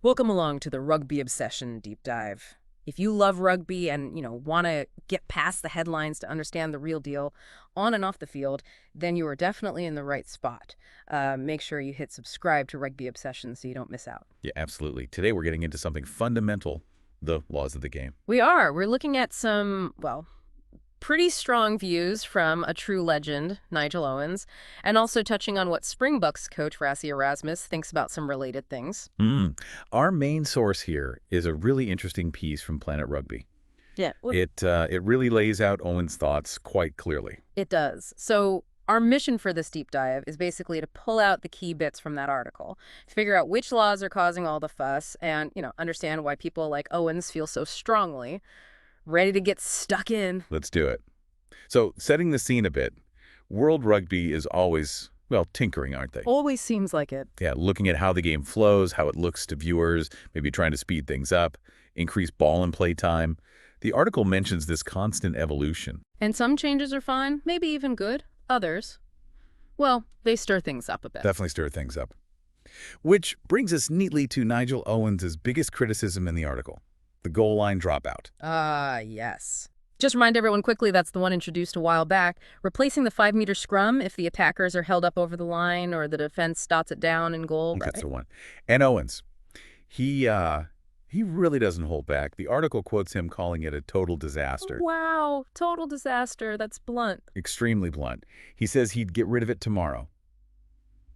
Welcome along to the Rugby Obsession Deep Dive. If you love rugby and, want to get past the headlines to understand the real deal on and off the field, then you are definitely in the right spot. Make sure you hit subscribe to Rugby Obsession so you don't miss out. Yeah, absolutely. Today we're getting into something fundamental, the laws of the game. We're looking at some, pretty strong views from a true legend, Nigel Owens, and also touching on what Springboks coach Rassie Erasmus thinks about some related things. Our main source here is a really interesting piece from Planet Rugby. Yeah. It really lays out Owen's thoughts quite clearly. It does. So our mission for this deep dive is basically to pull out the key bits from that article, figure out which laws are causing all the fuss, and, understand why people like Owens feel so strongly, ready to get stuck in. Let's do it. So, setting the scene a bit, World Rugby is always, well, tinkering, aren't they? Always seems like it. Yeah, looking at how the game flows, how it looks to viewers, maybe trying to speed things up, increase ball and play time. The article mentions this constant evolution. And some changes are fine, maybe even good. Others, well, they stir things up a bit. Definitely stir things up. Which brings us neatly to Nigel Owens' biggest criticism in the article, the goal line dropout. Yes. Just remind everyone quickly that's the one introduced a while back, replacing the 5-meter scrum if the attackers are held up over the line or the defense dots it down in goal. That's the one. And Owens, he really doesn't hold back. The article quotes him calling it a total disaster. Wow, total disaster. That's blunt. Extremely blunt. He says he'd get rid of it tomorrow.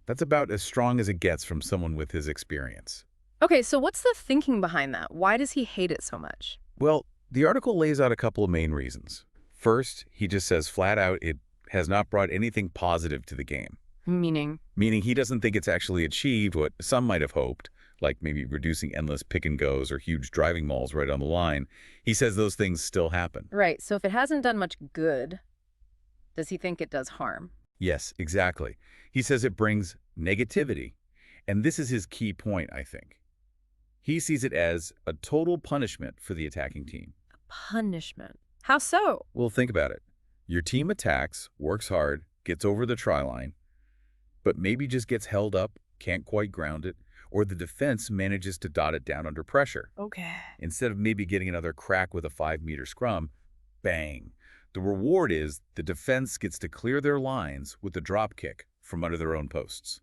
That's about as strong as it gets from someone with his experience. Okay, so what's the thinking behind that? Why does he hate it so much? Well, the article lays out a couple of main reasons. First, he just says flat out it has not brought anything positive to the game. Meaning? Meaning he doesn't think it's actually achieved what some might have hoped, like maybe reducing endless pick-and-goes or huge driving mauls right on the line. He says those things still happen. Right, so if it hasn't done much good, does he think it does harm? Yes, exactly. He says it brings negativity. And this is his key point, I think. He sees it as a total punishment for the attacking team. Punishment? How so? Well, think about it. Your team attacks, works hard, gets over the try line, but maybe just gets held up, can't quite ground it, or the defense manages to dot it down under pressure. Okay. Instead of maybe getting another crack with a 5-meter scrum, bang. The reward is the defense gets to clear their lines with a drop kick from under their own posts.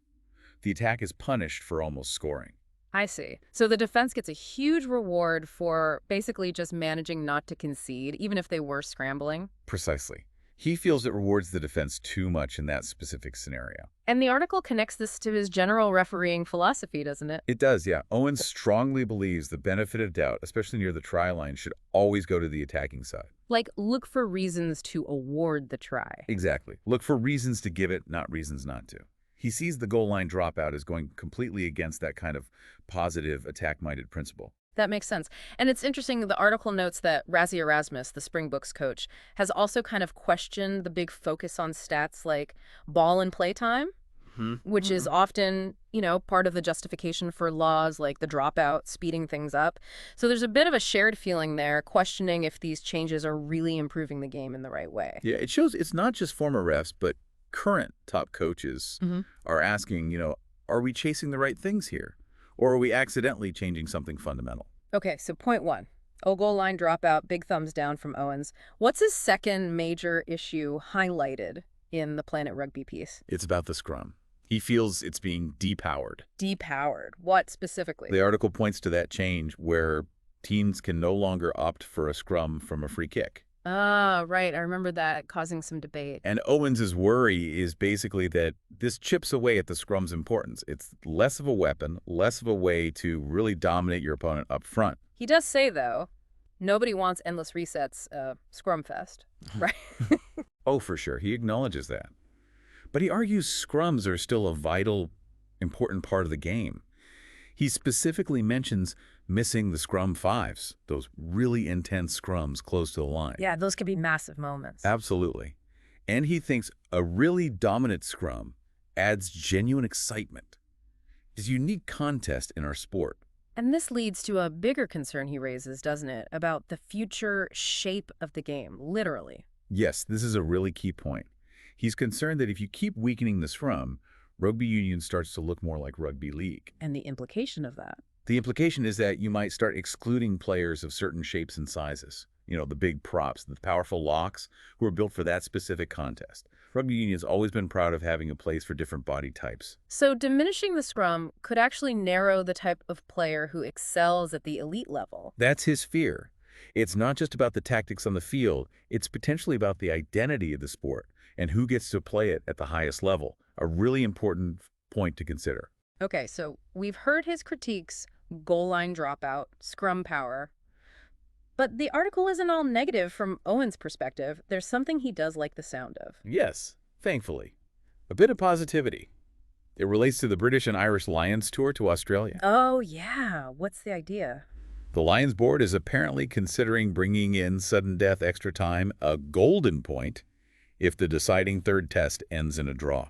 The attack is punished for almost scoring. I see. So the defense gets a huge reward for basically just managing not to concede, even if they were scrambling. Precisely. He feels it rewards the defense too much in that specific scenario. And the article connects this to his general refereeing philosophy, doesn't it? It does, yeah. Owens strongly believes the benefit of doubt, especially near the try line, should always go to the attacking side. Like, look for reasons to award the try. Exactly. Look for reasons to give it, not reasons not to. He sees the goal line dropout as going completely against that kind of positive, attack-minded principle. That makes sense. And it's interesting, the article notes that Rassie Erasmus, the Springboks coach, has also kind of questioned the big focus on stats like ball and play time, which is often, part of the justification for laws like the dropout, speeding things up. So there's a bit of a shared feeling there, questioning if these changes are really improving the game in the right way. Yeah, it shows it's not just former refs, but current top coaches are asking, are we chasing the right things here? Or are we accidentally changing something fundamental? Okay, so point one. Goal line dropout, big thumbs down from Owens. What's his second major issue highlighted in the Planet Rugby piece? It's about the scrum. He feels it's being depowered. Depowered. What specifically? The article points to that change where teams can no longer opt for a scrum from a free kick. Ah, right. I remember that causing some debate. And Owens's worry is basically that this chips away at the scrum's importance. It's less of a weapon, less of a way to really dominate your opponent up front. He does say, though, nobody wants endless resets, scrum fest, right? Oh, for sure. He acknowledges that. But he argues scrums are still a vital, important part of the game. He specifically mentions missing the scrum fives, those really intense scrums close to the line. Yeah, those could be massive moments. Absolutely. And he thinks a really dominant scrum adds genuine excitement. It's a unique contest in our sport. And this leads to a bigger concern he raises, doesn't it, about the future shape of the game, literally. Yes, this is a really key point. He's concerned that if you keep weakening the scrum, rugby union starts to look more like rugby league. And the implication of that. The implication is that you might start excluding players of certain shapes and sizes. You know, the big props, the powerful locks who are built for that specific contest. Rugby union's always been proud of having a place for different body types. So diminishing the scrum could actually narrow the type of player who excels at the elite level. That's his fear. It's not just about the tactics on the field, it's potentially about the identity of the sport and who gets to play it at the highest level, a really important point to consider. Okay, so we've heard his critiques, goal line dropout, scrum power. But the article isn't all negative from Owens' perspective. There's something he does like the sound of. Yes, thankfully. A bit of positivity. It relates to the British and Irish Lions tour to Australia. Oh, yeah. What's the idea? The Lions board is apparently considering bringing in sudden death extra time, a golden point, if the deciding third test ends in a draw.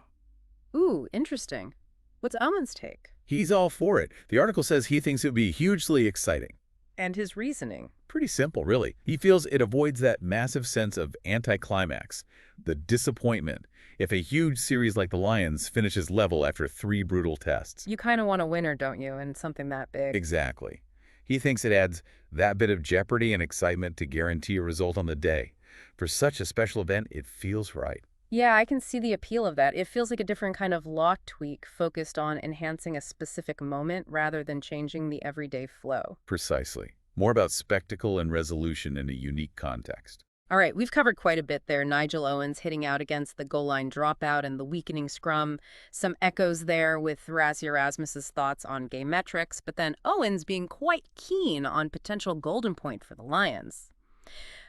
Ooh, interesting. What's Owens' take? He's all for it. The article says he thinks it would be hugely exciting. And his reasoning? Pretty simple, really. He feels it avoids that massive sense of anticlimax, the disappointment, if a huge series like the Lions finishes level after 3 brutal tests. You kind of want a winner, don't you, in something that big? Exactly. He thinks it adds that bit of jeopardy and excitement to guarantee a result on the day. For such a special event, it feels right. Yeah, I can see the appeal of that. It feels like a different kind of law tweak focused on enhancing a specific moment rather than changing the everyday flow. Precisely. More about spectacle and resolution in a unique context. All right, we've covered quite a bit there. Nigel Owens hitting out against the goal line dropout and the weakening scrum. Some echoes there with Rassie Erasmus's thoughts on game metrics, but then Owens being quite keen on potential golden point for the Lions.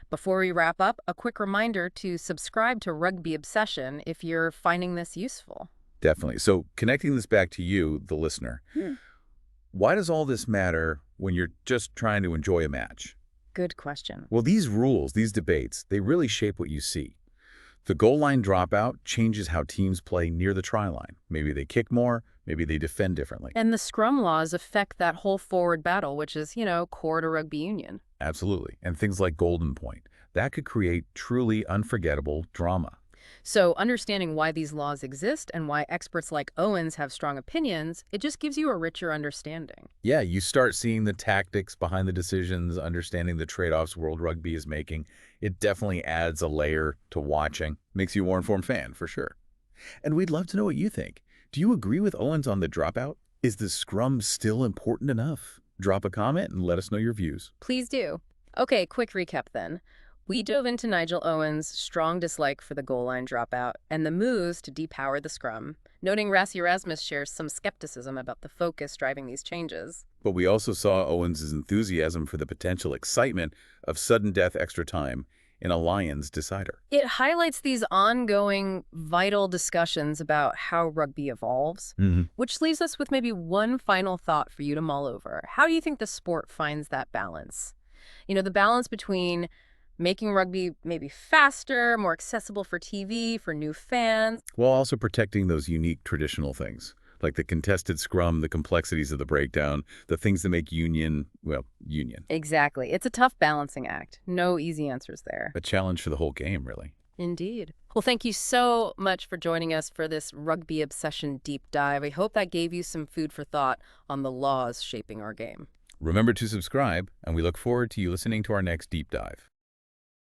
Before we wrap up, a quick reminder to subscribe to Rugby Obsession if you're finding this useful. Definitely. So connecting this back to you, the listener, why does all this matter when you're just trying to enjoy a match? Good question. Well, these rules, these debates, they really shape what you see. The goal line dropout changes how teams play near the try line. Maybe they kick more, maybe they defend differently. And the scrum laws affect that whole forward battle, which is, core to rugby union. Absolutely. And things like golden point. That could create truly unforgettable drama. So understanding why these laws exist and why experts like Owens have strong opinions, it just gives you a richer understanding. Yeah, you start seeing the tactics behind the decisions, understanding the trade-offs World Rugby is making. It definitely adds a layer to watching. Makes you a more informed fan, for sure. And we'd love to know what you think. Do you agree with Owens on the dropout? Is the scrum still important enough? Drop a comment and let us know your views. Please do. Okay, quick recap then. We dove into Nigel Owens' strong dislike for the goal line dropout and the moves to depower the scrum, noting Rassie Erasmus shares some skepticism about the focus driving these changes. But we also saw Owens' enthusiasm for the potential excitement of sudden death extra time in a Lions decider. It highlights these ongoing, vital discussions about how rugby evolves, which leaves us with maybe one final thought for you to mull over. How do you think the sport finds that balance? The balance between making rugby maybe faster, more accessible for TV, for new fans. While also protecting those unique traditional things, like the contested scrum, the complexities of the breakdown, the things that make union, union. Exactly. It's a tough balancing act. No easy answers there. A challenge for the whole game, really. Indeed. Well, thank you so much for joining us for this Rugby Obsession deep dive. I hope that gave you some food for thought on the laws shaping our game. Remember to subscribe, and we look forward to you listening to our next deep dive.